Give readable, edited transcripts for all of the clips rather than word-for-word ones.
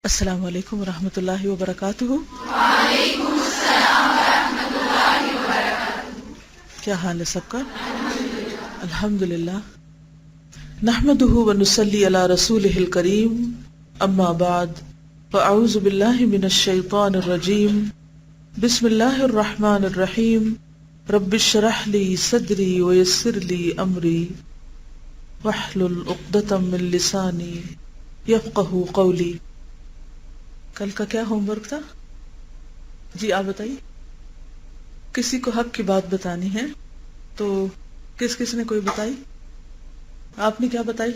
السلام علیکم ورحمۃ اللہ وبرکاتہ. وعلیکم السلام ورحمۃ اللہ وبرکاتہ. کیا حال ہے سب کا؟ الحمد للہ. نحمده ونصلی علی رسولہ الکریم. اما بعد فاعوذ باللہ من الشیطان الرجیم. بسم اللہ الرحمن الرحیم. رب اشرح لی صدری ویسر لی امری واحلل عقدۃ من لسانی یفقہوا قولی. کل کا کیا ہوم ورک تھا؟ جی آپ بتائیے. کسی کو حق کی بات بتانی ہے تو کس نے کوئی بتائی؟ آپ نے کیا بتائی؟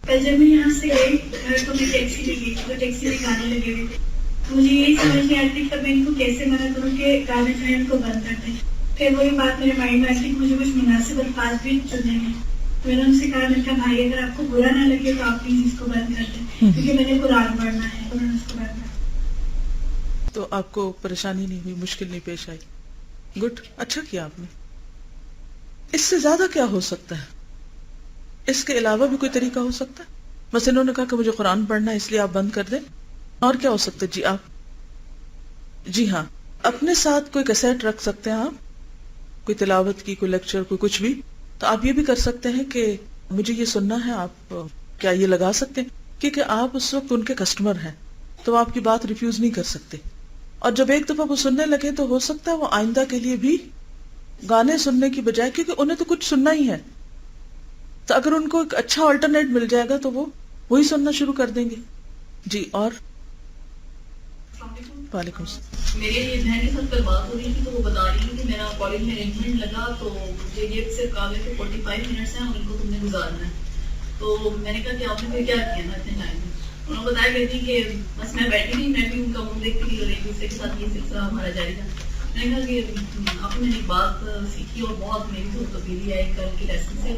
کل جب میں یہاں سے گئی گھر تو میں ٹیکسی لے گئی تو ٹیکسی میں گانے لگے ہوئے تھے. مجھے یہی سمجھ نہیں آتی تب میں ان کو کیسے منع کروں کہ گانے جو ہے ان کو بند کر دیں. پھر وہی بات میرے مائنڈ میں آتی کہ مجھے کچھ مناسب الفاظ بھی چننے ہیں. تو میں نے ان سے کہا، میں نے کہا بھائی اگر آپ کو برا نہ لگے تو آپ پلیز اس کو بند کر دیں کیونکہ میں نے قرآن پڑھنا ہے. انہوں نے اس کو بند کر. تو آپ کو پریشانی نہیں ہوئی، مشکل نہیں پیش آئی؟ گڈ، اچھا کیا آپ نے. اس سے زیادہ کیا ہو سکتا ہے؟ اس کے علاوہ بھی کوئی طریقہ ہو سکتا ہے؟ بس انہوں نے کہا کہ مجھے قرآن پڑھنا ہے اس لیے آپ بند کر دیں. اور کیا ہو سکتا ہے؟ جی آپ. جی ہاں، اپنے ساتھ کوئی کیسٹ رکھ سکتے ہیں آپ، کوئی تلاوت کی، کوئی لیکچر، کوئی کچھ بھی. تو آپ یہ بھی کر سکتے ہیں کہ مجھے یہ سننا ہے. آپ کیا یہ لگا سکتے ہیں کیونکہ آپ اس وقت ان کے کسٹمر ہیں تو آپ کی بات ریفیوز نہیں کر سکتے. اور جب ایک دفعہ وہ سننے لگے تو ہو سکتا ہے وہ آئندہ کے لیے بھی گانے سننے کی بجائے، کیونکہ انہیں تو کچھ سننا ہی ہے، تو اگر ان کو ایک اچھا آلٹرنیٹ مل جائے گا تو وہ وہی سننا شروع کر دیں گے. جی اور وعلیکم السلام. میرے بہن کے ساتھ کل بات ہو رہی تھی تو وہ بتا رہی تھی کہ میرا کالج میں ارینجمنٹ لگا تو مجھے یہ صرف کہا کہ 45 منٹس ہیں اور ان کو تم نے گزارنا ہے. تو میں نے کہا کہ آپ نے پھر کیا کیا نا اتنے ٹائم میں؟ انہوں نے بتایا کرتی کہ بس میں بیٹھی تھی، میں بھی ان کا منہ دیکھتی تھی اور ایک دوسرے کے ساتھ یہ سلسلہ ہمارا جاری تھا. میں نے کہا کہ آپ نے ایک بات سیکھی اور بہت میری تو تبدیلی آئی کل کے لیسن سے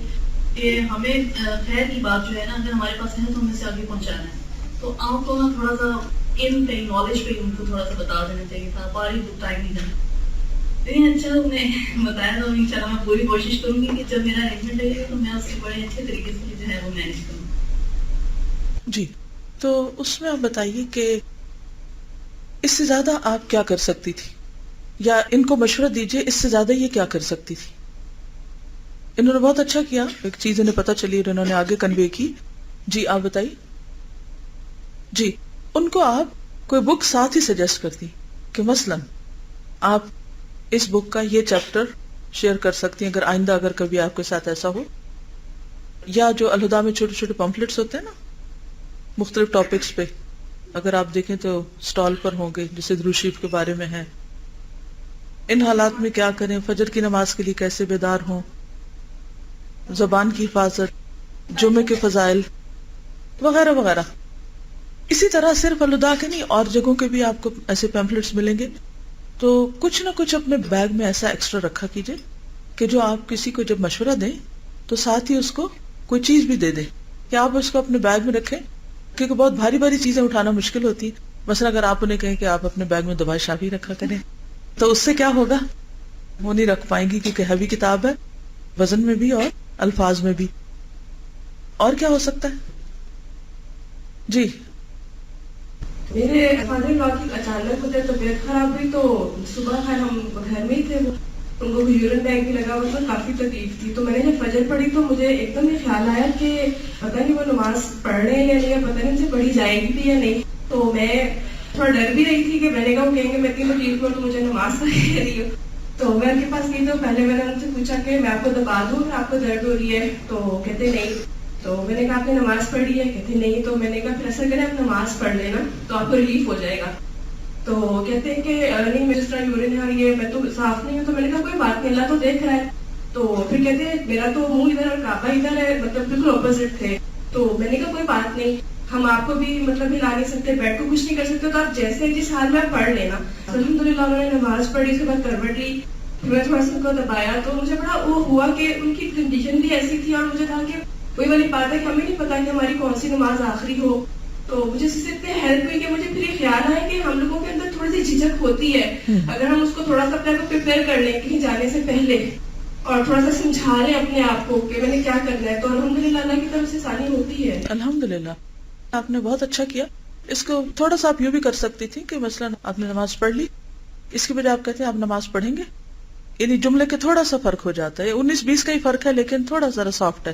کہ ہمیں خیر کی بات جو ہے نا اگر ہمارے پاس ہے تو ہمیں سے آگے پہنچانا ہے. تو آپ کو نا تھوڑا سا ان پہ نالج پہ ان کو تھوڑا سا بتا دینا چاہیے تھا، باری ٹائم نہیں جانا. لیکن اچھا انہوں نے بتایا تھا، انشاءاللہ میں پوری کوشش کروں گی کہ جب میرا ارینجمنٹ ہے تو میں اس کے بڑے اچھے طریقے سے جو ہے وہ مینیج کروں. جی تو اس میں آپ بتائیے کہ اس سے زیادہ آپ کیا کر سکتی تھی، یا ان کو مشورہ دیجئے اس سے زیادہ یہ کیا کر سکتی تھی. انہوں نے بہت اچھا کیا، ایک چیز انہیں پتہ چلی اور انہوں نے آگے کنوے کی. جی آپ بتائیے. جی ان کو آپ کوئی بک ساتھ ہی سجیسٹ کرتی کہ مثلا آپ اس بک کا یہ چیپٹر شیئر کر سکتی ہیں اگر آئندہ اگر کبھی آپ کے ساتھ ایسا ہو. یا جو الہدا میں چھوٹے چھوٹے پمفلٹس ہوتے ہیں نا مختلف ٹاپکس پہ، اگر آپ دیکھیں تو سٹال پر ہوں گے، جیسے درود شریف کے بارے میں ہے، ان حالات میں کیا کریں، فجر کی نماز کے لیے کیسے بیدار ہوں، زبان کی حفاظت، جمعے کے فضائل وغیرہ وغیرہ. اسی طرح صرف الہدا کے نہیں اور جگہوں کے بھی آپ کو ایسے پیمفلٹس ملیں گے. تو کچھ نہ کچھ اپنے بیگ میں ایسا ایکسٹرا رکھا کیجئے کہ جو آپ کسی کو جب مشورہ دیں تو ساتھ ہی اس کو کوئی چیز بھی دے دیں کہ آپ اس کو اپنے بیگ میں رکھیں، کیونکہ بہت بھاری بھاری چیزیں اٹھانا مشکل ہوتی ہے. مثلا اگر آپ انہیں کہیں کہ آپ اپنے بیگ میں دوائی شافی رکھا کریں تو اس سے کیا ہوگا، وہ نہیں رکھ پائیں گی کیونکہ ہیوی کتاب ہے، وزن میں بھی اور الفاظ میں بھی. اور کیا ہو سکتا ہے؟ جی میرے فادر لا کی اچانک مجھے طبیعت خراب ہوئی تو صبح خیر ہم گھر میں ہی تھے، ان کو یورین بیگ بھی لگا ہوا تھا، کافی تکلیف تھی. تو میں نے جب فجر پڑھی تو مجھے ایک دم یہ خیال آیا کہ پتہ نہیں وہ نماز پڑھ رہے ہیں یا نہیں، پتہ نہیں مجھے پڑھی جائے گی بھی یا نہیں. تو میں تھوڑا ڈر بھی رہی تھی کہ میں نے کہا وہ کہیں گے میں اتنی تکلیف ہوں تو مجھے نماز پڑھ رہی ہوں. تو میں ان کے پاس گئی تو پہلے میں نے ان سے پوچھا کہ میں آپ کو دبا دوں اگر آپ کو درد ہو رہی ہے؟ تو کہتے نہیں. تو میں نے کہا آپ نے نماز پڑھی ہے؟ کہتے نہیں. تو میں نے کہا پھر ایسا کریں آپ نماز پڑھ لینا تو آپ کو ریلیف ہو جائے گا. تو کہتے ہیں کہ نہیں میں جس طرح یورین آ رہی ہے میں تو صاف نہیں ہوں. تو میں نے کہا کوئی بات نہیں، اللہ تو دیکھ رہا ہے. تو پھر کہتے ہیں میرا تو منہ ادھر اور کعبہ ادھر ہے، مطلب بالکل اپوزٹ تھے. تو میں نے کہا کوئی بات نہیں، ہم آپ کو بھی مطلب ہلا نہیں سکتے، بیڈ کو کچھ نہیں کر سکتے، تو آپ جیسے جس حال میں آپ پڑھ لینا. الحمدللہ انہوں نے نماز پڑھی، اس کے بعد کروٹ لی، پھر میں تھوڑا سا ان کو دبایا تو مجھے بڑا وہ ہوا کہ ان کی کنڈیشن بھی ایسی تھی اور مجھے تھا کہ وہی والی بات ہے کہ ہمیں نہیں پتا کہ ہماری کون سی نماز آخری ہو. تو مجھے اس سے اتنے ہیلپ ہوئی کہ مجھے پھر یہ خیال آیا کہ ہم لوگوں کے اندر تھوڑی سی جھجک ہوتی ہے، اگر ہم اس کو تھوڑا سا اپنے آپ کو پریپیئر کر لیں کہیں جانے سے پہلے اور تھوڑا سا سمجھا لیں اپنے آپ کو کہ میں نے کیا کرنا ہے، تو الحمدللہ اللہ کی طرف سے آسانی ہوتی ہے. الحمدللہ. آپ نے بہت اچھا کیا. اس کو تھوڑا سا آپ یوں بھی کر سکتی تھی کہ مثلاً آپ نے نماز پڑھ لی, اس کی بجائے آپ کہتے ہیں آپ نماز پڑھیں گے. یعنی جملے کے تھوڑا سا فرق ہو جاتا ہے, 19-20 کا ہی فرق ہے, لیکن تھوڑا ذرا سافٹ ہے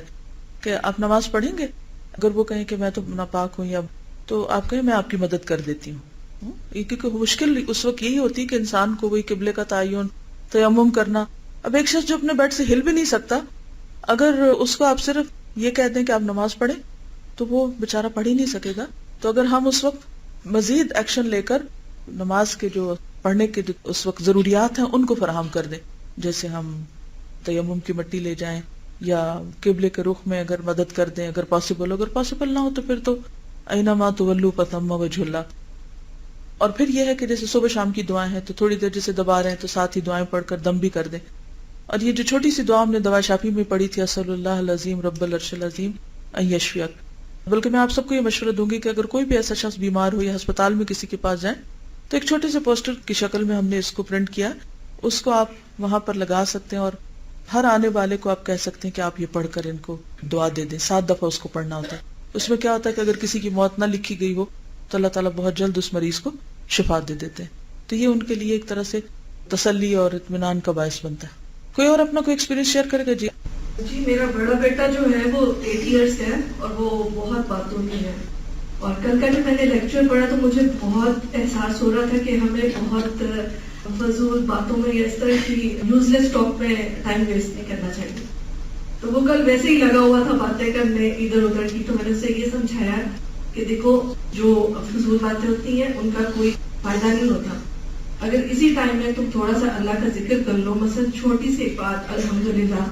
کہ آپ نماز پڑھیں گے. اگر وہ کہیں کہ میں تو ناپاک ہوں یا, تو آپ کہیں میں آپ کی مدد کر دیتی ہوں. کیونکہ مشکل اس وقت یہی ہوتی ہے کہ انسان کو وہی قبلے کا تعین, تیمم کرنا. اب ایک شخص جو اپنے بیڈ سے ہل بھی نہیں سکتا, اگر اس کو آپ صرف یہ کہہ دیں کہ آپ نماز پڑھیں تو وہ بیچارہ پڑھ ہی نہیں سکے گا. تو اگر ہم اس وقت مزید ایکشن لے کر نماز کے جو پڑھنے کے جو اس وقت ضروریات ہیں ان کو فراہم کر دیں, جیسے ہم تیمم کی مٹی لے جائیں یا قبلے کے رخ میں اگر مدد کر دیں, اگر پاسبل نہ ہو تو پھر تو اینما تولوا فثم وجہ اللہ. اور پھر یہ ہے کہ جیسے صبح شام کی دعائیں ہیں تو تھوڑی دیر جیسے دبا رہے ہیں تو ساتھ ہی دعائیں پڑھ کر دم بھی کر دیں. اور یہ جو چھوٹی سی دعا ہم نے دوا شافی میں پڑھی تھی, اسأل اللہ العظیم رب العرش العظیم ان یشفیک, بلکہ میں آپ سب کو یہ مشورہ دوں گی کہ اگر کوئی بھی ایسا شخص بیمار ہو یا ہسپتال میں کسی کے پاس جائیں تو ایک چھوٹے سے پوسٹر کی شکل میں ہم نے اس کو پرنٹ کیا, اس کو آپ وہاں پر لگا سکتے ہیں اور ہر آنے والے کو آپ کہہ سکتے ہیں کہ آپ یہ پڑھ کر ان کو دعا دے دیں. 7 دفعہ اس کو پڑھنا ہوتا ہے. اس میں کیا ہوتا ہے کہ اگر کسی کی موت نہ لکھی گئی ہو تو اللہ تعالیٰ بہت جلد اس مریض کو شفا دے دیتے ہیں. تو یہ ان کے لیے ایک طرح سے تسلی اور اطمینان کا باعث بنتا ہے. کوئی اور اپنا کوئی ایکسپیرینس شیئر کرے گا؟ جی جی میرا بڑا بیٹا جو ہے وہ 8 ایئرس ہے اور وہ بہت باتونی ہے. اور کل کا جو میں نے لیکچر پڑھا تو مجھے بہت احساس ہو رہا تھا کہ ہمیں بہت فضول باتوں میں یا اس طرح کی یوز لیس ٹاک میں ٹائم ویسٹ نہیں کرنا چاہیے. تو وہ کل ویسے ہی لگا ہوا تھا باتیں کرنے ادھر ادھر کی, تو میں نے اسے یہ سمجھایا کہ دیکھو جو فضول باتیں ہوتی ہیں ان کا کوئی فائدہ نہیں ہوتا. اگر اسی ٹائم میں تم تھوڑا سا اللہ کا ذکر کر لو, مثلا چھوٹی سی بات الحمدللہ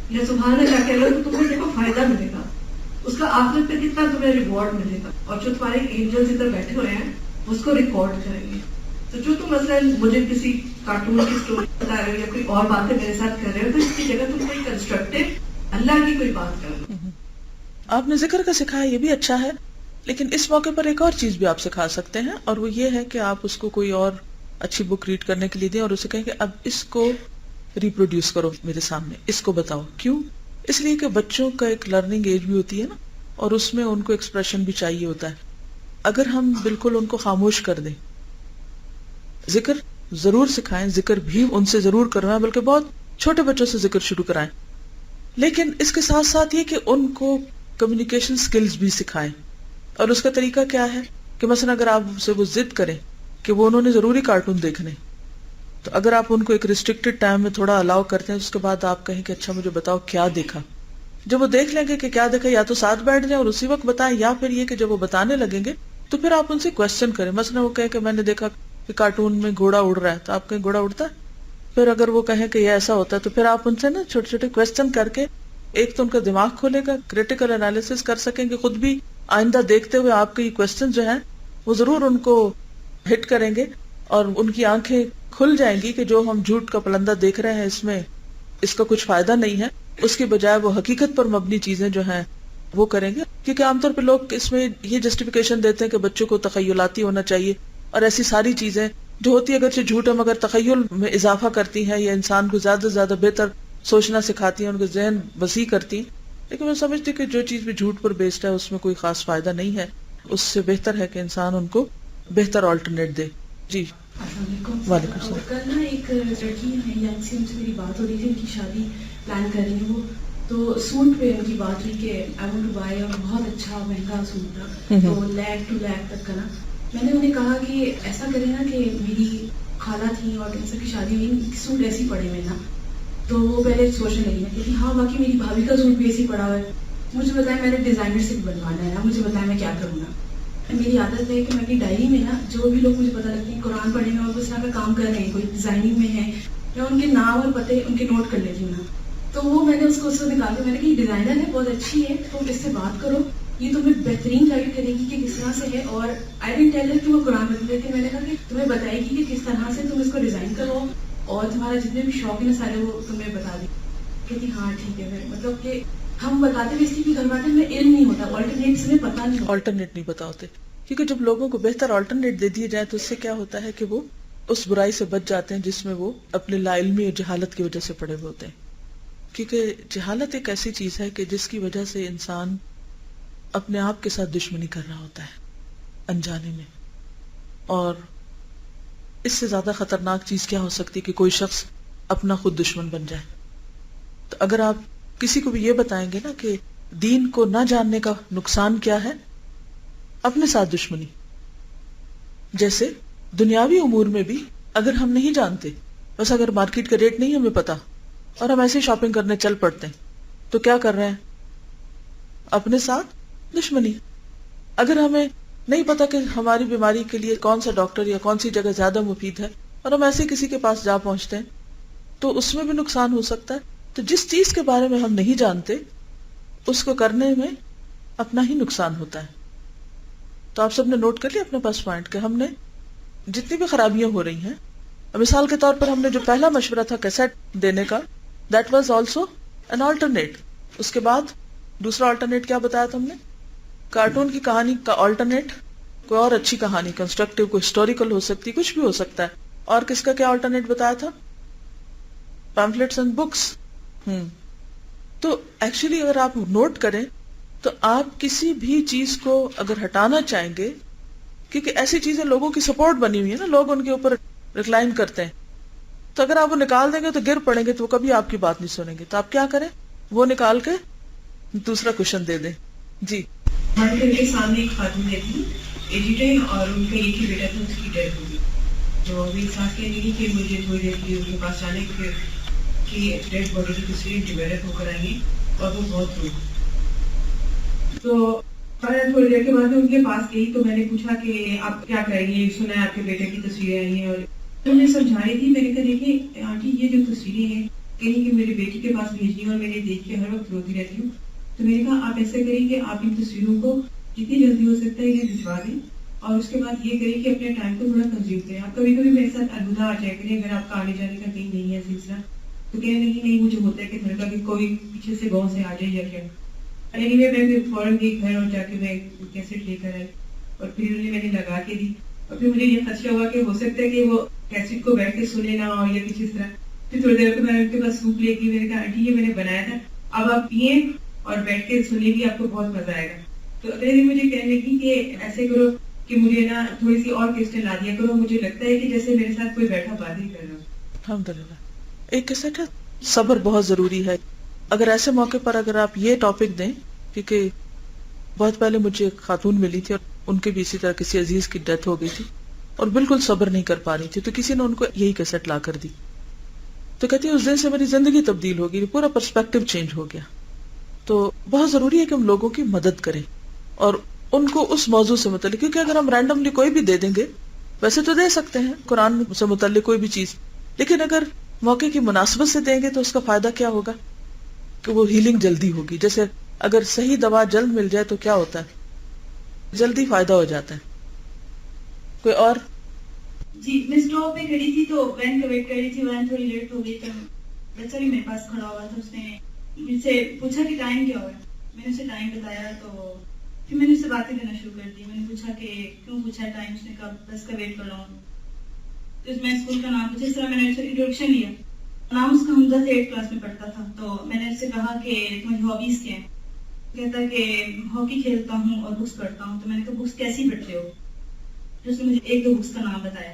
یا سبحان اللہ کہہ لو, تو تمہیں دیکھو فائدہ ملے گا, اس کا آخرت پہ کتنا تمہیں ریوارڈ ملے گا. اور جو تمہارے اینجلز ادھر بیٹھے ہوئے ہیں اس کو ریکارڈ کریں گے. تو جو تم مثلا مجھے کسی کارٹون کی اسٹوری بتا رہے ہو یا کوئی اور باتیں میرے ساتھ کر رہے ہو, تو اس کی جگہ تم کوئی کنسٹرکٹیو اللہ کی کوئی بات کر لو. آپ نے ذکر کا سکھایا, یہ بھی اچھا ہے, لیکن اس موقع پر ایک اور چیز بھی آپ سکھا سکتے ہیں, اور وہ یہ ہے کہ آپ اس کو کوئی اور اچھی بک ریڈ کرنے کے لیے دیں اور اسے کہیں کہ اب اس کو ریپروڈیوس کرو میرے سامنے, اس کو بتاؤ. کیوں؟ اس لیے کہ بچوں کا ایک لرننگ ایج بھی ہوتی ہے نا, اور اس میں ان کو ایکسپریشن بھی چاہیے ہوتا ہے. اگر ہم بالکل ان کو خاموش کر دیں, ذکر ضرور سکھائیں, ذکر بھی ان سے ضرور کروائیں, بلکہ بہت چھوٹے بچوں سے ذکر شروع کرائیں, لیکن اس کے ساتھ ساتھ یہ کہ ان کو کمیونیکیشن سکلز بھی سکھائیں. اور اس کا طریقہ کیا ہے کہ مثلا اگر آپ سے وہ ضد کریں کہ وہ انہوں نے ضروری کارٹون دیکھنے, تو اگر آپ ان کو ایک ریسٹرکٹڈ ٹائم میں تھوڑا الاؤ کرتے ہیں, اس کے بعد آپ کہیں کہ اچھا مجھے بتاؤ کیا دیکھا. جب وہ دیکھ لیں گے کہ کیا دیکھا, یا تو ساتھ بیٹھ جائیں اور اسی وقت بتائیں, یا پھر یہ کہ جب وہ بتانے لگیں گے تو پھر آپ ان سے کوشچن کریں. مثلا وہ کہیں کہ میں نے دیکھا کہ کارٹون میں گھوڑا اڑ رہا ہے, تو آپ کہیں گھوڑا اڑتا ہے. پھر اگر وہ کہیں کہ یہ ایسا ہوتا ہے, تو پھر آپ ان سے نا چھوٹے چھوٹے کوشچن کر کے, ایک تو ان کا دماغ کھولے گا, کریٹیکل انالیسس کر سکیں گے خود بھی, آئندہ دیکھتے ہوئے آپ کے یہ کوشچن جو ہیں وہ ضرور ان کو ہٹ کریں گے, اور ان کی آنکھیں کھل جائیں گی کہ جو ہم جھوٹ کا پلندہ دیکھ رہے ہیں اس میں اس کا کچھ فائدہ نہیں ہے. اس کے بجائے وہ حقیقت پر مبنی چیزیں جو ہیں وہ کریں گے. کیونکہ عام طور پہ لوگ اس میں یہ جسٹیفیکیشن دیتے ہیں کہ بچوں کو تخیلاتی ہونا چاہیے, اور ایسی ساری چیزیں جو ہوتی ہے اگرچہ جھوٹ ہے مگر تخیل میں اضافہ کرتی ہیں یا انسان کو زیادہ سے زیادہ بہتر سوچنا سکھاتی ہیں, ان کا ذہن وسیع کرتی ہیں. لیکن میں سمجھتی ہوں کہ جو چیز بھی جھوٹ پر بیسڈ ہے اس میں کوئی خاص فائدہ نہیں ہے. اس سے بہتر ہے کہ انسان ان کو بہتر آلٹرنیٹ دے. جی وعلیکم السلام. کل نا ایک لڑکی ہے یعنی سے میری بات ہو رہی تھی, ان کی شادی پلان کر رہی ہے وہ, تو سوٹ پہ ان کی بات ہوئی کہ آئی وانٹ ٹو بائی, اور بہت اچھا مہنگا سوٹ تھا, تو 1 لاکھ 2 لاکھ تک کا نا. میں نے انہیں کہا کہ ایسا کریں نا کہ میری خالہ تھی اور ان سب کی شادی ہوئی, سوٹ ایسی پڑے ہوئے نا. تو وہ پہلے سوچنے لگی نا کہ ہاں باقی میری بھابھی کا سوٹ بھی ایسی پڑا ہوا ہے, مجھے بتایا میں نے ڈیزائنر سے بنوانا ہے, مجھے بتایا میں کیا کروں گا. میری عادت ہے کہ میں اپنی ڈائری میں نا جو بھی لوگ مجھے پتہ لگتے ہیں قرآن پڑھنے میں اور اس طرح کا کام کر رہے ہیں, کوئی ڈیزائننگ میں ہے, میں ان کے نام اور پتے ان کے نوٹ کر لیتی ہوں نا. تو وہ میں نے اس کو نکال کے میں نے کہا یہ ڈیزائنر ہے, بہت اچھی ہے, تم اس سے بات کرو, یہ تمہیں بہترین گائڈ کرے گی کہ کس طرح سے ہے. اور آئی ڈنٹ ٹیل ہر کہ وہ قرآن پڑھتی, لیکن میں نے کہا کہ تمہیں بتائے گی کہ کس طرح سے تم اس کو ڈیزائن کرو, اور تمہارا جتنے بھی شوق ہیں سارے وہ تمہیں بتا دی. کہتی ہاں ٹھیک ہے. مطلب کہ ہم بتاتے ہوئے اس لیے گھر والے میں علم نہیں ہوتا, آلٹرنیٹس میں پتہ نہیں, آلٹرنیٹ نہیں پتا ہوتے. کیونکہ جب لوگوں کو بہتر آلٹرنیٹ دے دیے جائیں تو اس سے کیا ہوتا ہے کہ وہ اس برائی سے بچ جاتے ہیں جس میں وہ اپنے لا علمی اور جہالت کی وجہ سے پڑے ہوئے ہوتے ہیں. کیونکہ جہالت ایک ایسی چیز ہے کہ جس کی وجہ سے انسان اپنے آپ کے ساتھ دشمنی کر رہا ہوتا ہے انجانے میں. اور اس سے زیادہ خطرناک چیز کیا ہو سکتی کہ کوئی شخص اپنا خود دشمن بن جائے. تو اگر آپ کسی کو بھی یہ بتائیں گے نا کہ دین کو نہ جاننے کا نقصان کیا ہے، اپنے ساتھ دشمنی. جیسے دنیاوی امور میں بھی اگر ہم نہیں جانتے، بس اگر مارکیٹ کا ریٹ نہیں ہمیں پتا اور ہم ایسے شاپنگ کرنے چل پڑتے ہیں، تو کیا کر رہے ہیں؟ اپنے ساتھ دشمنی. اگر ہمیں نہیں پتا کہ ہماری بیماری کے لیے کون سا ڈاکٹر یا کون سی جگہ زیادہ مفید ہے اور ہم ایسے کسی کے پاس جا پہنچتے ہیں، تو اس میں بھی نقصان ہو سکتا ہے. تو جس چیز کے بارے میں ہم نہیں جانتے اس کو کرنے میں اپنا ہی نقصان ہوتا ہے. تو آپ سب نے نوٹ کر لیا اپنے پاس پوائنٹ کہ ہم نے جتنی بھی خرابیاں ہو رہی ہیں، مثال کے طور پر ہم نے جو پہلا مشورہ تھا کیسٹ دینے کا، that was also an alternate. اس کے بعد دوسرا آلٹرنیٹ کیا بتایا تھا ہم نے؟ کارٹون کی کہانی کا آلٹرنیٹ کوئی اور اچھی کہانی، کنسٹرکٹیو، کوئی ہسٹوریکل ہو سکتی، کچھ بھی ہو سکتا ہے. اور کس کا کیا آلٹرنیٹ بتایا تھا؟ Pamphlets and books. تو ایکچولی اگر آپ نوٹ کریں تو آپ کسی بھی چیز کو اگر ہٹانا چاہیں گے، کیونکہ ایسی چیزیں لوگوں کی سپورٹ بنی ہوئی ہے نا، لوگ ان کے اوپر ریکلائن کرتے ہیں، تو اگر آپ وہ نکال دیں گے تو گر پڑیں گے، تو وہ کبھی آپ کی بات نہیں سنیں گے. تو آپ کیا کریں؟ وہ نکال کے دوسرا کوشچن دے دیں. جی. ہمارے گھر کے سامنے ایک خاتون رہتی ایجیٹن، اور ان کا ایک ہی بیٹا تھا، اس کی ڈیتھ ہو گئی. تو میری ساس کہنے لگی کہ مجھے تھوڑی دیر کے لیے ان کے پاس جانے کی ڈیڈ باڈی کی تصویر ڈیولپ ہو کر آئی ہیں، اور وہ بہت روئی. تو تھوڑی دیر کے بعد میں ان کے پاس گئی تو میں نے پوچھا کہ آپ کیا کریں گے، سنا ہے آپ کے بیٹے کی تصویریں آئی ہیں. اور انہوں نے سمجھا رہی تھی. میں نے کہا دیکھیں آنٹی، یہ جو تصویریں ہیں کہیں کہ میرے بیٹی کے پاس بھیجنی، اور میں نے دیکھ کے ہر وقت روتی رہتی ہوں. تو میں نے کہا آپ ایسا کریں کہ آپ ان تصویروں کو جتنی جلدی ہو سکتا ہے انہیں بھجوا دیں، اور اس کے بعد یہ کریں کہ اپنے ٹائم کو تھوڑا کنزیوم کریں. آپ کبھی کبھی میرے ساتھ الوداع آ جائے کریں اگر آپ کا آنے جانے کا کہیں نہیں ہے سلسلہ. تو کہنے لگی نہیں، مجھے ہوتا ہے کہ گھر کا کہ کوئی پیچھے سے گاؤں سے آ جائے یا کیا. میں پھر فوراً گئی گھر، اور جا کے میں کیسٹ لے کر آئی، اور پھر انہیں میں نے لگا کے دی. اور پھر مجھے یہ خدشہ ہوا کہ ہو سکتا ہے کہ وہ کیسٹ کو بیٹھ کے سنے نہ ہو یا کچھ اس طرح. پھر تھوڑی دیر کو میں نے ان کے پاس سوپ لے کے، میں نے کہا آنٹی یہ میں نے بنایا تھا، اب آپ پیئیں اور بیٹھ کے سنیں گی، آپ کو بہت مزہ آئے گا. تو اگلے دن مجھے کہنے لگی کہ ایسے کرو کہ مجھے نا تھوڑی سی اور کیسٹیں لا دیا کرو، مجھے لگتا ہے کہ جیسے میرے ساتھ کوئی بیٹھا بات ہی کر رہا. الحمدللہ. ایک کیسٹ ہے، صبر بہت ضروری ہے. اگر ایسے موقع پر اگر آپ یہ ٹاپک دیں، کیونکہ بہت پہلے مجھے ایک خاتون ملی تھی اور ان کے بھی اسی طرح کسی عزیز کی ڈیتھ ہو گئی تھی اور بالکل صبر نہیں کر پا رہی تھی، تو کسی نے ان کو یہی کیسٹ لا کر دی. تو کہتی ہے اس دن سے میری زندگی تبدیل ہو گئی، پورا پرسپیکٹو چینج ہو گیا. تو بہت ضروری ہے کہ ہم لوگوں کی مدد کریں اور ان کو اس موضوع سے متعلق، کیونکہ اگر ہم رینڈملی کوئی بھی دے دیں گے، ویسے تو دے سکتے ہیں قرآن سے متعلق کوئی بھی چیز، لیکن اگر موقع کی مناسبت سے دیں گے تو اس کا فائدہ کیا ہوگا کہ وہ ہیلنگ جلدی ہوگی. جیسے اگر صحیح دوا جلد مل جائے تو کیا ہوتا ہے؟ جلدی فائدہ ہو جاتا ہے. کوئی اور؟ جی، میں اسٹاپ پہ کھڑی تھی تو وین کا ویٹ کر رہی تھی، وین تھوڑی لیٹ ہو گئی تو بچہ بھی میرے پاس کھڑا ہوا تھا. اس نے مجھ سے پوچھا کہ ٹائم کیا ہوا ہے. میں نے اسے ٹائم بتایا تو پھر میں نے اس سے باتیں کرنا شروع کر دی. میں نے پوچھا کہ کیوں پوچھا ٹائم؟ اس نے کہا بس کا ویٹ کر رہا ہوں. تو میں اسکول کا نام پوچھا، اس طرح میں نے اسے انٹروڈکشن لیا. نام اس کا حمزہ سے 8 کلاس میں پڑھتا تھا. تو میں نے اس سے کہا کہ تمہاری ہابیز کیا ہیں؟ کہتا کہ ہاکی کھیلتا ہوں اور بکس پڑھتا ہوں. تو میں نے کہا بکس کیسی پڑھتے ہو؟ پھر اس نے مجھے 1-2 بکس کا نام بتایا.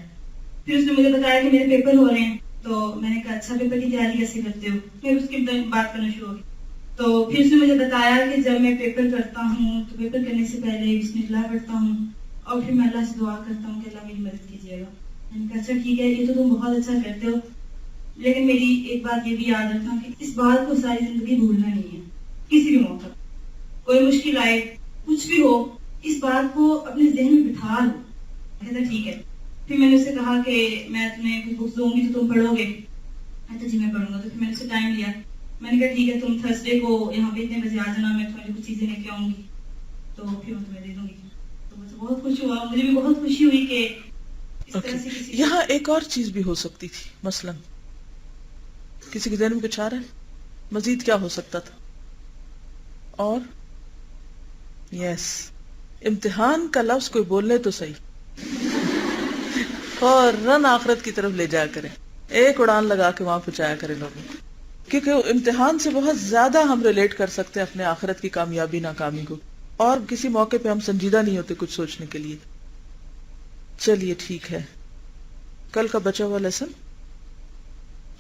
پھر اس نے مجھے بتایا کہ میرے پیپر ہو رہے ہیں. تو میں نے کہا اچھا، پیپر کی تیاری کیسے کرتے ہو؟ پھر اس کی بات کرنا شروع ہو گئی. تو پھر اس نے مجھے بتایا کہ جب میں پیپر کرتا ہوں تو پیپر کرنے سے پہلے بسم اللہ پڑھتا ہوں اور پھر میں اللہ سے دعا کرتا ہوں کہ اللہ میری مدد کیجیے گا. میں نے کہا اچھا ٹھیک ہے، یہ تو تم بہت اچھا کرتے ہو، لیکن میری ایک بات یہ بھی یاد رکھنا کہ اس بات کو ساری زندگی بھولنا نہیں ہے. کسی بھی موقع کوئی مشکل آئے، کچھ بھی ہو، اس بات کو اپنے ذہن میں بٹھا لو. کہتا ٹھیک ہے. پھر میں نے اسے کہا کہ میں تمہیں کچھ بکس دوں گی تو تم پڑھو گے. اچھا جی میں پڑھوں گا. تو پھر میں نے اسے ٹائم لیا. میں نے کہا ٹھیک ہے، تم تھرسڈے کو یہاں پہ اتنے بجے آ جانا، میں تمہیں کچھ چیزیں لے کے آؤں گی تو پھر میں تمہیں دے دوں گی. تو مجھے بہت خوش ہوا، مجھے بھی بہت خوشی ہوئی کہ اس طرح سے کسی یہاں ایک اور چیز بھی ہو سکتی تھی. مثلا کسی کے ذہن میں کچھ آ رہا ہے مزید کیا ہو سکتا تھا؟ اور یس، امتحان کا لفظ کوئی بولنے تو صحیح، فوراً آخرت کی طرف لے جایا کریں، ایک اڑان لگا کے وہاں پہنچایا کریں لوگوں کو، کیونکہ امتحان سے بہت زیادہ ہم ریلیٹ کر سکتے ہیں اپنے آخرت کی کامیابی ناکامی کو. اور کسی موقع پہ ہم سنجیدہ نہیں ہوتے کچھ سوچنے کے لیے. چلیے ٹھیک ہے. کل کا بچا ہوا لیسن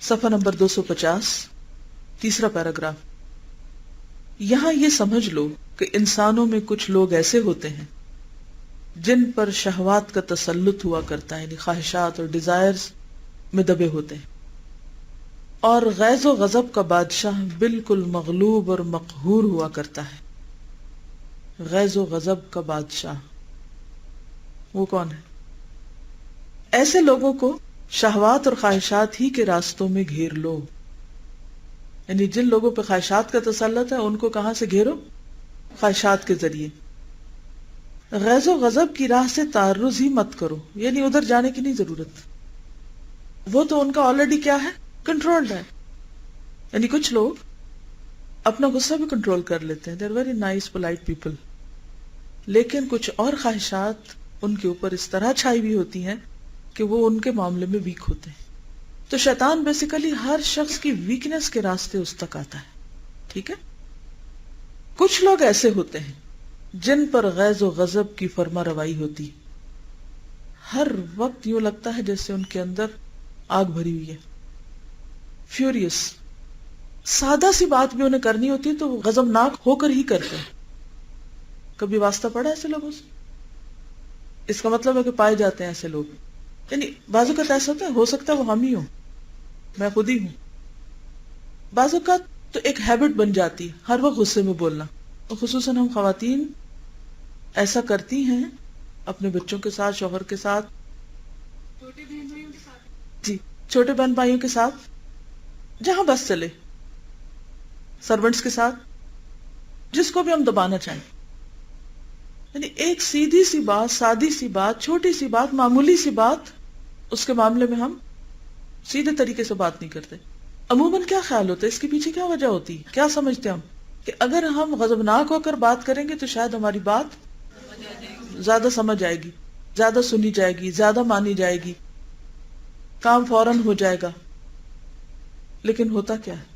صفحہ نمبر 250 تیسرا پیراگراف. یہاں یہ سمجھ لو کہ انسانوں میں کچھ لوگ ایسے ہوتے ہیں جن پر شہوات کا تسلط ہوا کرتا ہے، یعنی خواہشات اور ڈیزائرز میں دبے ہوتے ہیں، اور غیظ و غضب کا بادشاہ بالکل مغلوب اور مقہور ہوا کرتا ہے. غیظ و غضب کا بادشاہ وہ کون ہے؟ ایسے لوگوں کو شہوات اور خواہشات ہی کے راستوں میں گھیر لو. یعنی جن لوگوں پہ خواہشات کا تسلط ہے ان کو کہاں سے گھیرو؟ خواہشات کے ذریعے. غیظ و غضب کی راہ سے تعرض ہی مت کرو، یعنی ادھر جانے کی نہیں ضرورت، وہ تو ان کا آلریڈی کیا ہے، کنٹرولڈ ہے. یعنی کچھ لوگ اپنا غصہ بھی کنٹرول کر لیتے ہیں، they are very nice polite people, لیکن کچھ اور خواہشات ان کے اوپر اس طرح چھائی ہوئی ہوتی ہیں کہ وہ ان کے معاملے میں ویک ہوتے ہیں. تو شیطان بیسیکلی ہر شخص کی ویکنس کے راستے اس تک آتا ہے. ٹھیک ہے. کچھ لوگ ایسے ہوتے ہیں جن پر غیظ و غضب کی فرما روائی ہوتی، ہر وقت یوں لگتا ہے جیسے ان کے اندر آگ بھری ہوئی ہے، فیوریس. سادہ سی بات بھی انہیں کرنی ہوتی ہے تو وہ غضبناک ہو کر ہی کرتے ہیں. کبھی واسطہ پڑا ایسے لوگوں سے؟ اس کا مطلب ہے کہ پائے جاتے ہیں ایسے لوگ. یعنی بعض اوقات ایسا ہوتا ہے، ہو سکتا ہے وہ ہم ہی ہوں، میں خود ہی ہوں. بعض اوقات تو ایک ہیبٹ بن جاتی ہے ہر وقت غصے میں بولنا، اور خصوصاً ہم خواتین ایسا کرتی ہیں اپنے بچوں کے ساتھ، شوہر کے ساتھ، چھوٹے بہن بھائیوں کے ساتھ، جی چھوٹے بہن بھائیوں کے ساتھ، جہاں بس چلے، سرونٹس کے ساتھ، جس کو بھی ہم دبانا چاہیں. یعنی ایک سیدھی سی بات، سادی سی بات، چھوٹی سی بات، معمولی سی بات، اس کے معاملے میں ہم سیدھے طریقے سے بات نہیں کرتے. عموماً کیا خیال ہوتا ہے، اس کے پیچھے کیا وجہ ہوتی ہے، کیا سمجھتے ہم کہ اگر ہم غضبناک ہو کر بات کریں گے تو شاید ہماری بات زیادہ سمجھ آئے گی، زیادہ سنی جائے گی، زیادہ مانی جائے گی، کام فوراً ہو جائے گا. لیکن ہوتا کیا ہے،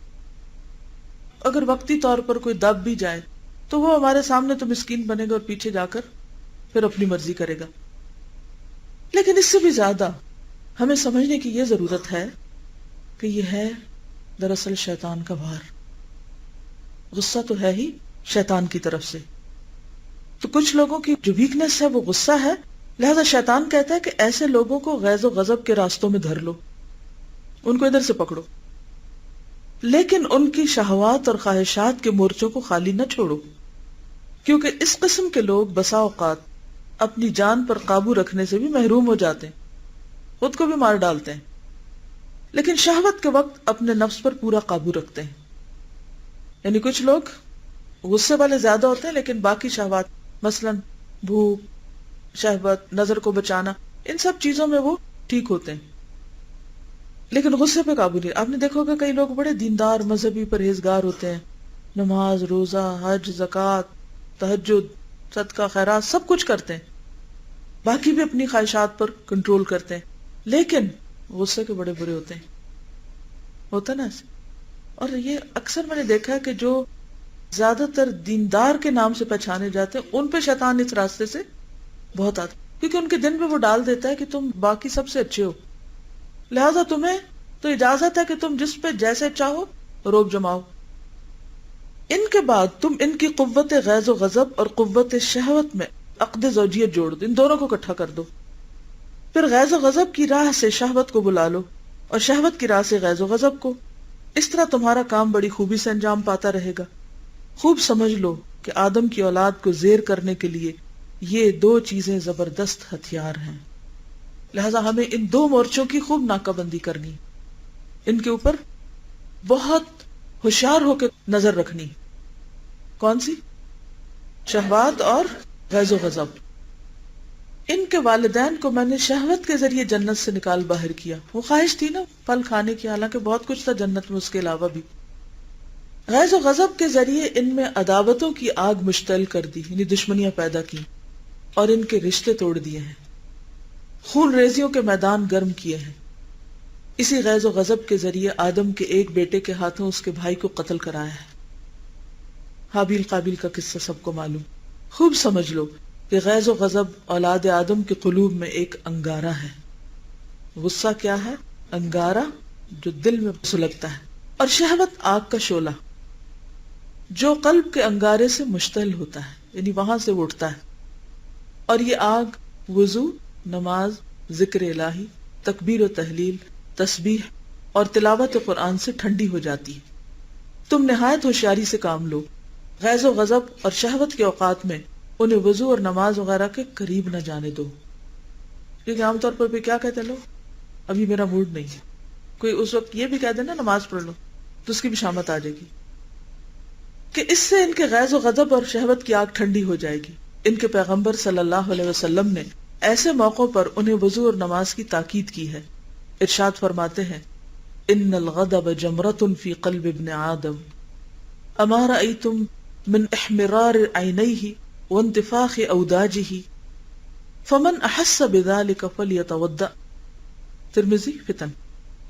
اگر وقتی طور پر کوئی دب بھی جائے تو وہ ہمارے سامنے تو مسکین بنے گا اور پیچھے جا کر پھر اپنی مرضی کرے گا. لیکن اس سے بھی زیادہ ہمیں سمجھنے کی یہ ضرورت ہے کہ یہ ہے دراصل شیطان کا وار. غصہ تو ہے ہی شیطان کی طرف سے. تو کچھ لوگوں کی جو ویکنس ہے وہ غصہ ہے، لہذا شیطان کہتا ہے کہ ایسے لوگوں کو غیظ و غضب کے راستوں میں دھر لو، ان کو ادھر سے پکڑو، لیکن ان کی شہوات اور خواہشات کے مورچوں کو خالی نہ چھوڑو، کیونکہ اس قسم کے لوگ بسا اوقات اپنی جان پر قابو رکھنے سے بھی محروم ہو جاتے ہیں، خود کو بھی مار ڈالتے ہیں، لیکن شہوت کے وقت اپنے نفس پر پورا قابو رکھتے ہیں. یعنی کچھ لوگ غصے والے زیادہ ہوتے ہیں لیکن باقی شہوات، مثلا بھوک، شہوت، نظر کو بچانا، ان سب چیزوں میں وہ ٹھیک ہوتے ہیں، لیکن غصے پہ قابو نہیں. آپ نے دیکھا ہوگا کئی لوگ بڑے دیندار، مذہبی، پرہیزگار ہوتے ہیں، نماز، روزہ، حج، زکوٰۃ، تہجد، صدقہ، خیرات سب کچھ کرتے ہیں، باقی بھی اپنی خواہشات پر کنٹرول کرتے ہیں، لیکن غصے کے بڑے برے ہوتے ہیں. ہوتا نا ایسے. اور یہ اکثر میں نے دیکھا ہے کہ جو زیادہ تر دیندار کے نام سے پہچانے جاتے ہیں ان پہ شیطان اس راستے سے بہت آتا، کیونکہ ان کے دن میں وہ ڈال دیتا ہے کہ تم باقی سب سے اچھے ہو، لہذا تمہیں تو اجازت ہے کہ تم جس پہ جیسے چاہو روب جماؤ. ان کے بعد تم ان کی قوت غیظ و غضب اور قوت شہوت میں عقد زوجیت جوڑ دو، ان دونوں کو اکٹھا کر دو. پھر غیظ و غضب کی راہ سے شہوت کو بلا لو اور شہوت کی راہ سے غیظ و غضب کو. اس طرح تمہارا کام بڑی خوبی سے انجام پاتا رہے گا. خوب سمجھ لو کہ آدم کی اولاد کو زیر کرنے کے لیے یہ دو چیزیں زبردست ہتھیار ہیں، لہذا ہمیں ان دو مورچوں کی خوب ناکہ بندی کرنی، ان کے اوپر بہت ہوشیار ہو کے نظر رکھنی. کون سی؟ شہوات اور غیظ و غضب. ان کے والدین کو میں نے شہوت کے ذریعے جنت سے نکال باہر کیا. وہ خواہش تھی نا پھل کھانے کی، حالانکہ بہت کچھ تھا جنت میں اس کے علاوہ بھی. غیظ و غضب کے ذریعے ان میں عداوتوں کی آگ مشتعل کر دی، یعنی دشمنیاں پیدا کی اور ان کے رشتے توڑ دیے ہیں، خون ریزیوں کے میدان گرم کیے ہیں. اسی غیظ و غضب کے ذریعے آدم کے ایک بیٹے کے ہاتھوں اس کے بھائی کو قتل کرایا ہے. حابیل قابیل کا قصہ سب کو معلوم. خوب سمجھ لو کہ غیظ و غضب اولاد آدم کے قلوب میں ایک انگارہ ہے. غصہ کیا ہے؟ انگارہ جو دل میں سلگتا ہے. اور شہوت آگ کا شعلہ جو قلب کے انگارے سے مشتعل ہوتا ہے، یعنی وہاں سے اٹھتا ہے. اور یہ آگ وضو، نماز، ذکر الہی، تکبیر و تحلیل، تسبیح اور تلاوت قرآن سے ٹھنڈی ہو جاتی ہے. تم نہایت ہوشیاری سے کام لو. غیظ و غضب اور شہوت کے اوقات میں انہیں وضو اور نماز وغیرہ کے قریب نہ جانے دو. کیونکہ عام طور پر کیا کہتے لو، ابھی میرا موڈ نہیں ہے. کوئی اس وقت یہ بھی کہہ دینا نماز پڑھ لو تو اس کی بھی شامت آ جائے گی کہ اس سے ان کے غیظ و غضب اور شہوت کی آگ ٹھنڈی ہو جائے گی. ان کے پیغمبر صلی اللہ علیہ وسلم نے ایسے موقعوں پر انہیں وضو اور نماز کی تاکید کی ہے. ارشاد فرماتے ہیں ان الغضب جمرۃ فی قلب ابن آدم اما رأیتم من احمرار عینیہ وانتفاخ اوداجہ فمن احس بذلک فلیتوضأ. ترمذی فتن.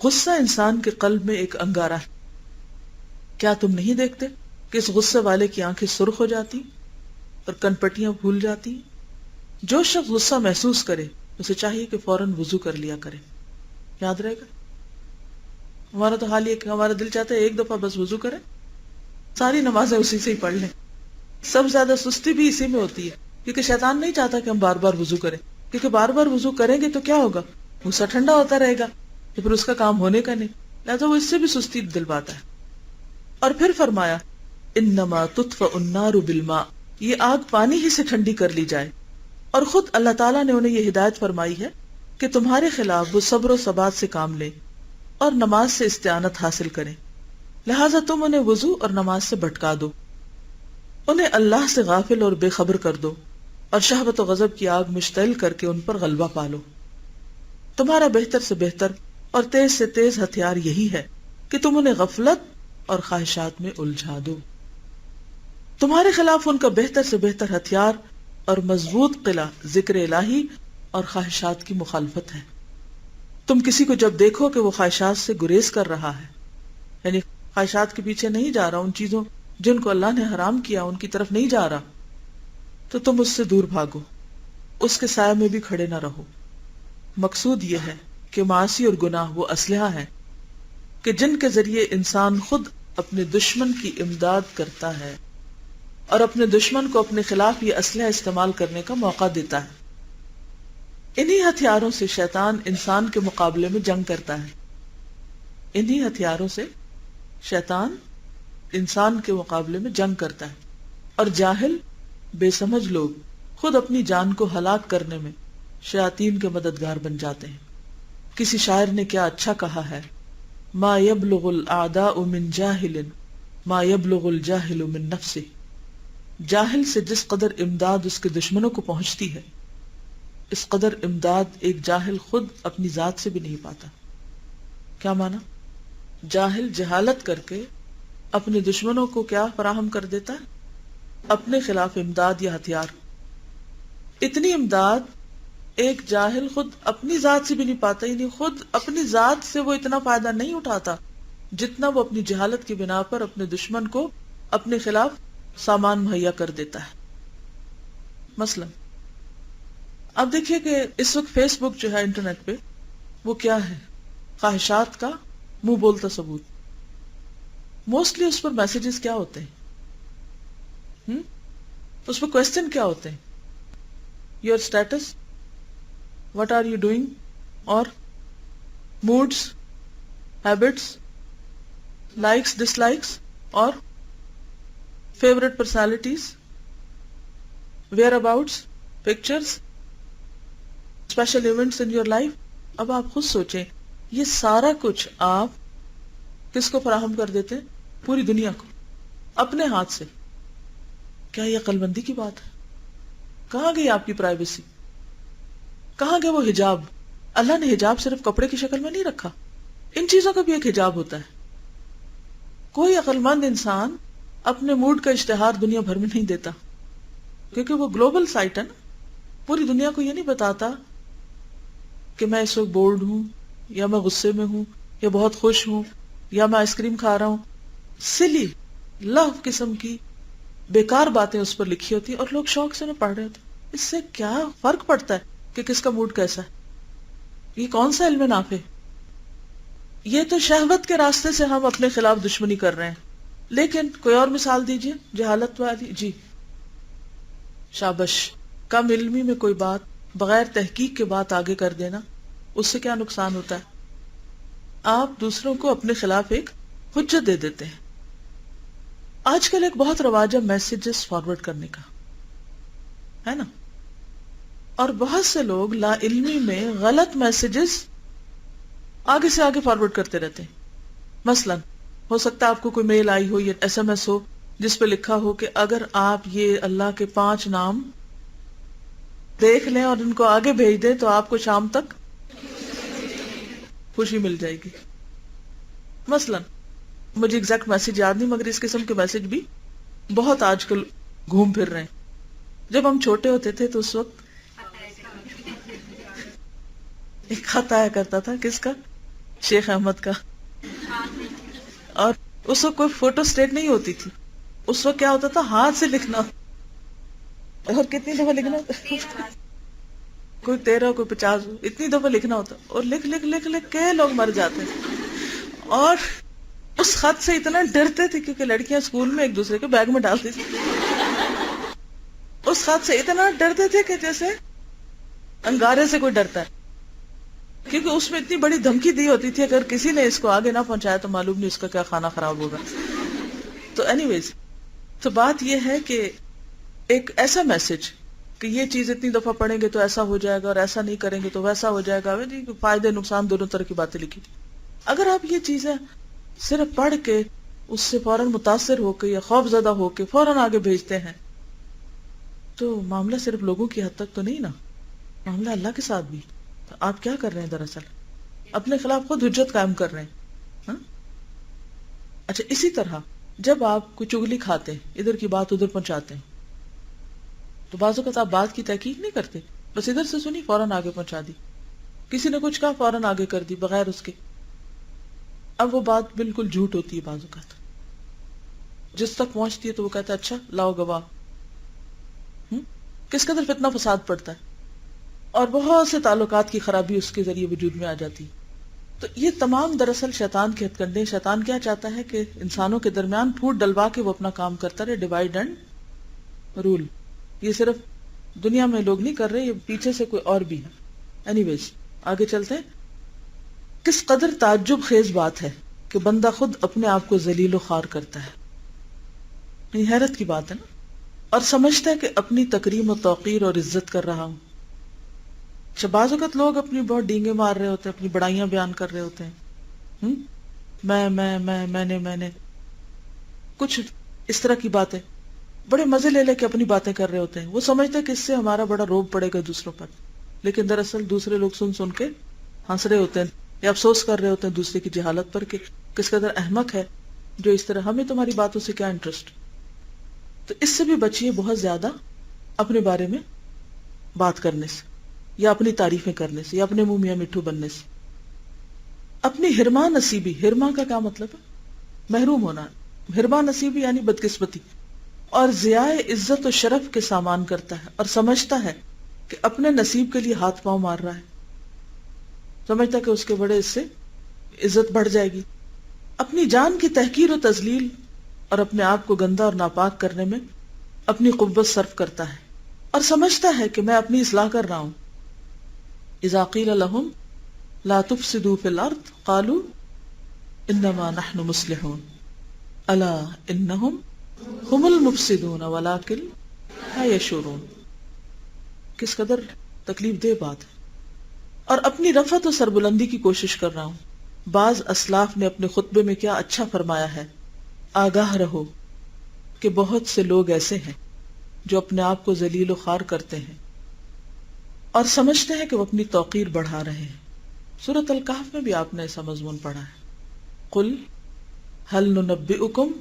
غصہ انسان کے قلب میں ایک انگارہ ہے. کیا تم نہیں دیکھتے کہ اس غصے والے کی آنکھیں سرخ ہو جاتی اور کنپٹیاں پھول جاتی؟ جو شخص غصہ محسوس کرے اسے چاہیے کہ فوراً وضو کر لیا کرے. یاد رہے گا، ہمارا تو حال یہ کہ ہمارا دل چاہتا ہے ایک دفعہ بس وضو کریں، ساری نمازیں اسی سے ہی پڑھ لیں. سب زیادہ سستی بھی اسی میں ہوتی ہے، کیونکہ شیطان نہیں چاہتا کہ ہم بار بار وضو کریں، کیونکہ بار بار وضو کریں گے تو کیا ہوگا، غصہ ٹھنڈا ہوتا رہے گا تو پھر اس کا کام ہونے کا نہیں، لہٰذا وہ اس سے بھی سستی دلواتا ہے. اور پھر فرمایا انما تطفأ النار بالماء، یہ آگ پانی ہی سے ٹھنڈی کر لی جائے. اور خود اللہ تعالیٰ نے انہیں یہ ہدایت فرمائی ہے کہ تمہارے خلاف وہ صبر و ثبات سے کام لیں اور نماز سے استعانت حاصل کریں. لہٰذا تم انہیں وضو اور نماز سے بھٹکا دو، انہیں اللہ سے غافل اور بے خبر کر دو اور شہوت و غضب کی آگ مشتعل کر کے ان پر غلبہ پالو. تمہارا بہتر سے بہتر اور تیز سے تیز ہتھیار یہی ہے کہ تم انہیں غفلت اور خواہشات میں الجھا دو. تمہارے خلاف ان کا بہتر سے بہتر ہتھیار اور مضبوط قلعہ ذکر الہی اور خواہشات کی مخالفت ہے. تم کسی کو جب دیکھو کہ وہ خواہشات سے گریز کر رہا ہے، یعنی خواہشات کے پیچھے نہیں جا رہا، ان چیزوں جن کو اللہ نے حرام کیا ان کی طرف نہیں جا رہا، تو تم اس سے دور بھاگو، اس کے سائے میں بھی کھڑے نہ رہو. مقصود یہ ہے کہ معاصی اور گناہ وہ اسلحہ ہیں کہ جن کے ذریعے انسان خود اپنے دشمن کی امداد کرتا ہے اور اپنے دشمن کو اپنے خلاف یہ اسلحہ استعمال کرنے کا موقع دیتا ہے. انہی ہتھیاروں سے شیطان انسان کے مقابلے میں جنگ کرتا ہے. انہی ہتھیاروں سے شیطان انسان کے مقابلے میں جنگ کرتا ہے. اور جاہل بے سمجھ لوگ خود اپنی جان کو ہلاک کرنے میں شیاطین کے مددگار بن جاتے ہیں. کسی شاعر نے کیا اچھا کہا ہے، ما یبلغ الاعداء من جاہل ما یبلغ الجاہل من نفسہ. جاہل سے جس قدر امداد اس کے دشمنوں کو پہنچتی ہے، اس قدر امداد ایک جاہل خود اپنی ذات سے بھی نہیں پاتا. کیا مانا؟ جاہل جہالت کر کے اپنے دشمنوں کو کیا فراہم کر دیتا ہے؟ اپنے خلاف امداد یا ہتھیار. اتنی امداد ایک جاہل خود اپنی ذات سے بھی نہیں پاتا، یعنی خود اپنی ذات سے وہ اتنا فائدہ نہیں اٹھاتا جتنا وہ اپنی جہالت کی بنا پر اپنے دشمن کو اپنے خلاف سامان مہیا کر دیتا ہے. مثلا اب دیکھیے کہ اس وقت فیس بک جو ہے انٹرنیٹ پہ وہ کیا ہے؟ خواہشات کا منہ بولتا ثبوت. موسٹلی اس پر میسیجز کیا ہوتے ہیں؟ اس پر کوشچن کیا ہوتے ہیں؟ Your status, what are you doing, اور moods, habits, likes dislikes, اور favourite personalities, whereabouts, pictures, special events in your life. اب آپ خود سوچیں، یہ سارا کچھ آپ کس کو فراہم کر دیتے ہیں؟ پوری دنیا کو، اپنے ہاتھ سے. کیا یہ عقل مندی کی بات ہے؟ کہاں گئی آپ کی پرائیویسی؟ کہاں گئے وہ حجاب؟ اللہ نے حجاب صرف کپڑے کی شکل میں نہیں رکھا، ان چیزوں کا بھی ایک حجاب ہوتا ہے. کوئی عقل مند انسان اپنے موڈ کا اشتہار دنیا بھر میں نہیں دیتا، کیونکہ وہ گلوبل سائٹ ہے نا. پوری دنیا کو یہ نہیں بتاتا کہ میں اس وقت بورڈ ہوں، یا میں غصے میں ہوں، یا بہت خوش ہوں، یا میں آئس کریم کھا رہا ہوں. سلی لو قسم کی بیکار باتیں اس پر لکھی ہوتی اور لوگ شوق سے نہ پڑھ رہے ہوتے. اس سے کیا فرق پڑتا ہے کہ کس کا موڈ کیسا ہے؟ یہ کون سا علم نافع؟ یہ تو شہوت کے راستے سے ہم اپنے خلاف دشمنی کر رہے ہیں. لیکن کوئی اور مثال دیجئے جہالت والی. جی شابش. کم علمی میں کوئی بات بغیر تحقیق کے بات آگے کر دینا، اس سے کیا نقصان ہوتا ہے؟ آپ دوسروں کو اپنے خلاف ایک حجت دے دیتے ہیں. آج کل ایک بہت رواج ہے میسیجز فارورڈ کرنے کا، ہے نا؟ اور بہت سے لوگ لا علمی میں غلط میسیجز آگے سے آگے فارورڈ کرتے رہتے ہیں. مثلا ہو سکتا ہے آپ کو کوئی میل آئی ہو یا ایس ایم ایس ہو جس پہ لکھا ہو کہ اگر آپ یہ اللہ کے 5 نام دیکھ لیں اور ان کو آگے بھیج دیں تو آپ کو شام تک خوشی مل جائے گی. مثلا مجھے ایگزیکٹ میسج یاد نہیں، مگر اس قسم کے میسج بھی بہت آج کل گھوم پھر رہے ہیں. جب ہم چھوٹے ہوتے تھے تو اس وقت ایک خط آیا کرتا تھا، کس کا؟ شیخ احمد کا. اور اس وقت کوئی فوٹو اسٹیٹ نہیں ہوتی تھی. اس وقت کیا ہوتا تھا؟ ہاتھ سے لکھنا. اور کتنی دفعہ لکھنا ہوتا؟ کوئی 13 کوئی 50 اتنی دفعہ لکھنا ہوتا. اور لکھ لکھ لکھ لکھ کے لوگ مر جاتے تھے. اور اس خط سے اتنا ڈرتے تھے کیونکہ لڑکیاں اسکول میں ایک دوسرے کے بیگ میں ڈالتی تھی. اس خط سے اتنا ڈرتے تھے کہ جیسے انگارے سے کوئی ڈرتا ہے، کیونکہ اس میں اتنی بڑی دھمکی دی ہوتی تھی اگر کسی نے اس کو آگے نہ پہنچایا تو معلوم نہیں اس کا کیا کھانا خراب ہوگا. تو اینی ویز، تو بات یہ ہے کہ ایک ایسا میسج کہ یہ چیز اتنی دفعہ پڑھیں گے تو ایسا ہو جائے گا اور ایسا نہیں کریں گے تو ویسا ہو جائے گا، جی فائدے نقصان دونوں طرح کی باتیں لکھی تھی. اگر آپ یہ چیزیں صرف پڑھ کے اس سے فوراً متاثر ہو کے یا خوف زدہ ہو کے فوراً آگے بھیجتے ہیں تو معاملہ صرف لوگوں کی حد تک تو نہیں نا، معاملہ اللہ کے ساتھ بھی. تو آپ کیا کر رہے ہیں؟ دراصل اپنے خلاف خود حجت قائم کر رہے ہیں. ہاں؟ اچھا، اسی طرح جب آپ کوئی چگلی کھاتے ہیں، ادھر کی بات ادھر پہنچاتے ہیں، تو بعض اوقات آپ بات کی تحقیق نہیں کرتے، بس ادھر سے سنی فوراً آگے پہنچا دی. کسی نے کچھ کہا فوراً آگے کر دی بغیر اس کے. اب وہ بات بالکل جھوٹ ہوتی ہے بعض اوقات. جس تک پہنچتی ہے تو وہ کہتا ہے اچھا لاؤ گواہ. کس قدر فتنہ فساد پڑتا ہے اور بہت سے تعلقات کی خرابی اس کے ذریعے وجود میں آ جاتی. تو یہ تمام دراصل شیطان کے ہتھ کنڈے. شیطان کیا چاہتا ہے کہ انسانوں کے درمیان پھوٹ ڈلوا کے وہ اپنا کام کرتا رہے، ڈیوائڈ اینڈ رول. یہ صرف دنیا میں لوگ نہیں کر رہے، یہ پیچھے سے کوئی اور بھی ہے. اینی ویز آگے چلتے ہیں. کس قدر تعجب خیز بات ہے کہ بندہ خود اپنے آپ کو ذلیل و خوار کرتا ہے. یہ حیرت کی بات ہے نا. اور سمجھتا ہے کہ اپنی تکریم و توقیر اور عزت کر رہا ہوں. بعض اوقات لوگ اپنی بہت ڈینگے مار رہے ہوتے ہیں، اپنی بڑائیاں بیان کر رہے ہوتے ہیں، میں نے کچھ اس طرح کی باتیں بڑے مزے لے لے کے اپنی باتیں کر رہے ہوتے ہیں. وہ سمجھتے ہیں کہ اس سے ہمارا بڑا روب پڑے گا دوسروں پر، لیکن دراصل دوسرے لوگ سن سن کے ہنس رہے ہوتے ہیں یا افسوس کر رہے ہوتے ہیں دوسرے کی جہالت پر کہ کس قدر احمق ہے جو اس طرح. ہمیں تمہاری باتوں سے کیا انٹرسٹ. تو اس سے بھی بچیے بہت زیادہ اپنے بارے میں بات کرنے سے یا اپنی تعریفیں کرنے سے یا اپنے منہ میاں مٹھو بننے سے. اپنی ہرما نصیبی، ہرما کا کیا مطلب ہے؟ محروم ہونا. ہرما نصیبی یعنی بدقسمتی. اور ضیاء عزت و شرف کے سامان کرتا ہے اور سمجھتا ہے کہ اپنے نصیب کے لیے ہاتھ پاؤں مار رہا ہے. سمجھتا ہے کہ اس کے بڑے اس سے عزت بڑھ جائے گی. اپنی جان کی تحقیر و تذلیل اور اپنے آپ کو گندا اور ناپاک کرنے میں اپنی قوت صرف کرتا ہے اور سمجھتا ہے کہ میں اپنی اصلاح کر رہا ہوں. اذا قیل لهم لا تفسدوا في الارض قالوا انما نحن مصلحون الا انهم هم المفسدون ولكن لا يشعرون. کس قدر تکلیف دہ بات ہے. اور اپنی رفعت و سربلندی کی کوشش کر رہا ہوں. بعض اسلاف نے اپنے خطبے میں کیا اچھا فرمایا ہے، آگاہ رہو کہ بہت سے لوگ ایسے ہیں جو اپنے آپ کو ذلیل و خوار کرتے ہیں اور سمجھتے ہیں کہ وہ اپنی توقیر بڑھا رہے ہیں. سورۃ الکہف میں بھی آپ نے ایسا مضمون پڑھا ہے. قل هل ننبئکم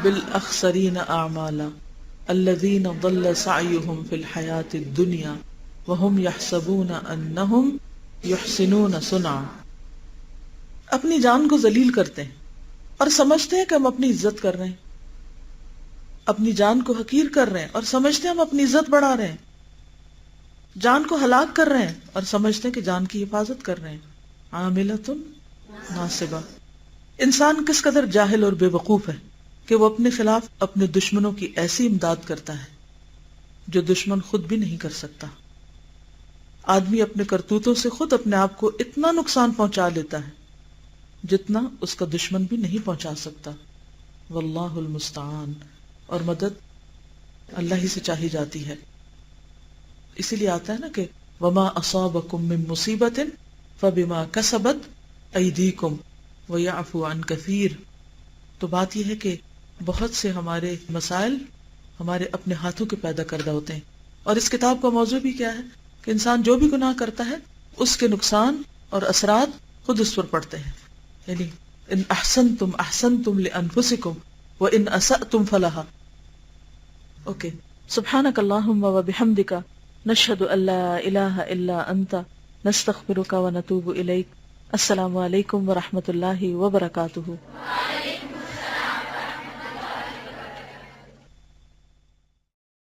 بالاخسرین اعمالا الذین ضل سعیهم فی الحیاۃ الدنیا وهم یحسبون انہم یحسنون صنعا. اپنی جان کو ذلیل کرتے ہیں اور سمجھتے ہیں کہ ہم اپنی عزت کر رہے ہیں. اپنی جان کو حقیر کر رہے ہیں اور سمجھتے ہیں ہم اپنی عزت بڑھا رہے ہیں، جان کو ہلاک کر رہے ہیں اور سمجھتے ہیں کہ جان کی حفاظت کر رہے ہیں. عاملۃ ناصبہ. انسان کس قدر جاہل اور بے وقوف ہے کہ وہ اپنے خلاف اپنے دشمنوں کی ایسی امداد کرتا ہے جو دشمن خود بھی نہیں کر سکتا. آدمی اپنے کرتوتوں سے خود اپنے آپ کو اتنا نقصان پہنچا لیتا ہے جتنا اس کا دشمن بھی نہیں پہنچا سکتا. واللہ المستعان. اور مدد اللہ ہی سے چاہی جاتی ہے. اسی لیے آتا ہے نا کہ وما اصابکم من مصیبت فبما کسبت ایدیکم ویعفو عن کثیر. تو بات یہ ہے کہ بہت سے ہمارے مسائل ہمارے اپنے ہاتھوں کے پیدا کردہ ہوتے ہیں. اور اس کتاب کا موضوع بھی کیا ہے کہ انسان جو بھی گناہ کرتا ہے اس کے نقصان اور اثرات خود اس پر پڑتے ہیں. یعنی ان احسنتم احسنتم لانفسکم وان اسأتم فلہا. اوکے. سبحانک اللہم وبحمدک نشہد ان لا الہ الا انت نستغفرک ونتوب الیک. السلام علیکم ورحمۃ اللہ وبرکاتہ.